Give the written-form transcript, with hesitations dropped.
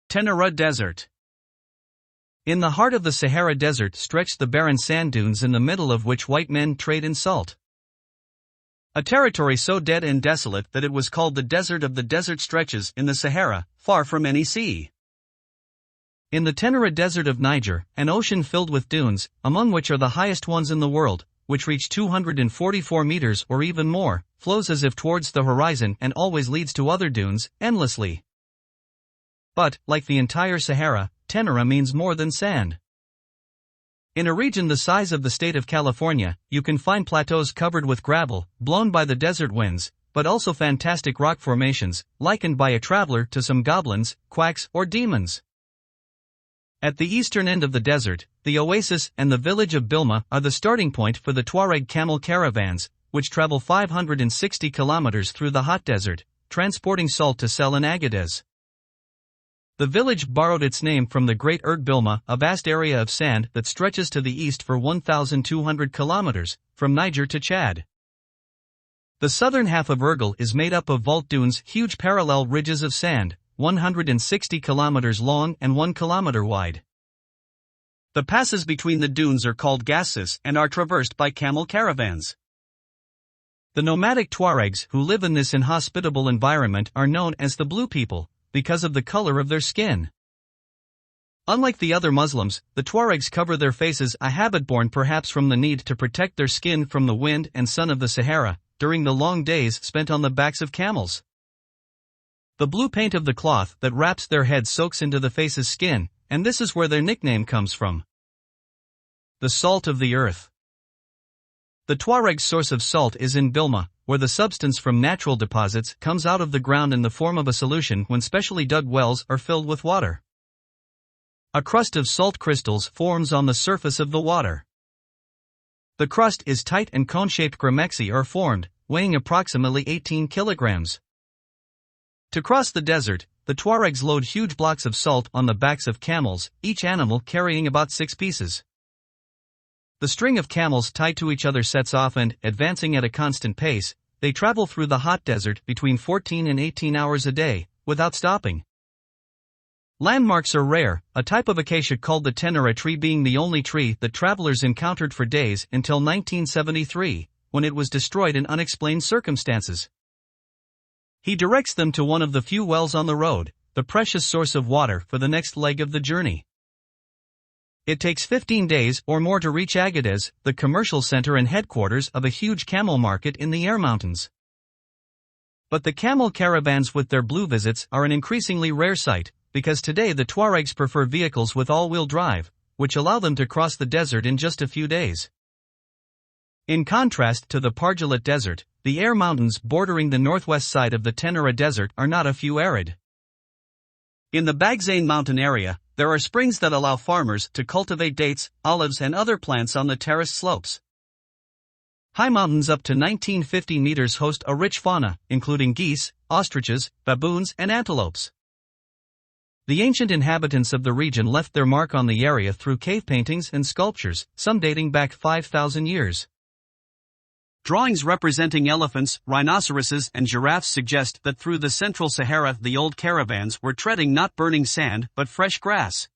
Ténéré Desert. In the heart of the Sahara Desert stretched the barren sand dunes in the middle of which white men trade in salt. A territory so dead and desolate that it was called the desert of the desert stretches in the Sahara, far from any sea. In the Ténéré Desert of Niger, an ocean filled with dunes, among which are the highest ones in the world, which reach 244 meters or even more, flows as if towards the horizon and always leads to other dunes, endlessly. But, like the entire Sahara, Ténéré means more than sand. In a region the size of the state of California, you can find plateaus covered with gravel, blown by the desert winds, but also fantastic rock formations, likened by a traveler to some goblins, quacks, or demons. At the eastern end of the desert, the oasis and the village of Bilma are the starting point for the Tuareg camel caravans, which travel 560 kilometers through the hot desert, transporting salt to sell in Agadez. The village borrowed its name from the Great Erg Bilma, a vast area of sand that stretches to the east for 1,200 kilometers, from Niger to Chad. The southern half of Erbil is made up of vault dunes, huge parallel ridges of sand, 160 kilometers long and 1 kilometer wide. The passes between the dunes are called gasses and are traversed by camel caravans. The nomadic Tuaregs who live in this inhospitable environment are known as the Blue People, because of the color of their skin. Unlike the other Muslims, the Tuaregs cover their faces, a habit born perhaps from the need to protect their skin from the wind and sun of the Sahara, during the long days spent on the backs of camels. The blue paint of the cloth that wraps their heads soaks into the face's skin, and this is where their nickname comes from. The salt of the earth. The Tuareg's source of salt is in Bilma, where the substance from natural deposits comes out of the ground in the form of a solution when specially dug wells are filled with water. A crust of salt crystals forms on the surface of the water. The crust is tight and cone-shaped gramexi are formed, weighing approximately 18 kilograms. To cross the desert, the Tuaregs load huge blocks of salt on the backs of camels, each animal carrying about 6 pieces. The string of camels tied to each other sets off and, advancing at a constant pace, they travel through the hot desert between 14 and 18 hours a day, without stopping. Landmarks are rare, a type of acacia called the Ténéré tree being the only tree that travelers encountered for days until 1973, when it was destroyed in unexplained circumstances. He directs them to one of the few wells on the road, the precious source of water for the next leg of the journey. It takes 15 days or more to reach Agadez, the commercial center and headquarters of a huge camel market in the Aïr Mountains. But the camel caravans with their blue visits are an increasingly rare sight, because today the Tuaregs prefer vehicles with all-wheel drive, which allow them to cross the desert in just a few days. In contrast to the Pargalat Desert, the Aïr Mountains bordering the northwest side of the Ténéré Desert are not a few arid. In the Bagzane mountain area, there are springs that allow farmers to cultivate dates, olives and other plants on the terraced slopes. High mountains up to 1950 meters host a rich fauna, including geese, ostriches, baboons and antelopes. The ancient inhabitants of the region left their mark on the area through cave paintings and sculptures, some dating back 5,000 years. Drawings representing elephants, rhinoceroses and giraffes suggest that through the central Sahara the old caravans were treading not burning sand but fresh grass.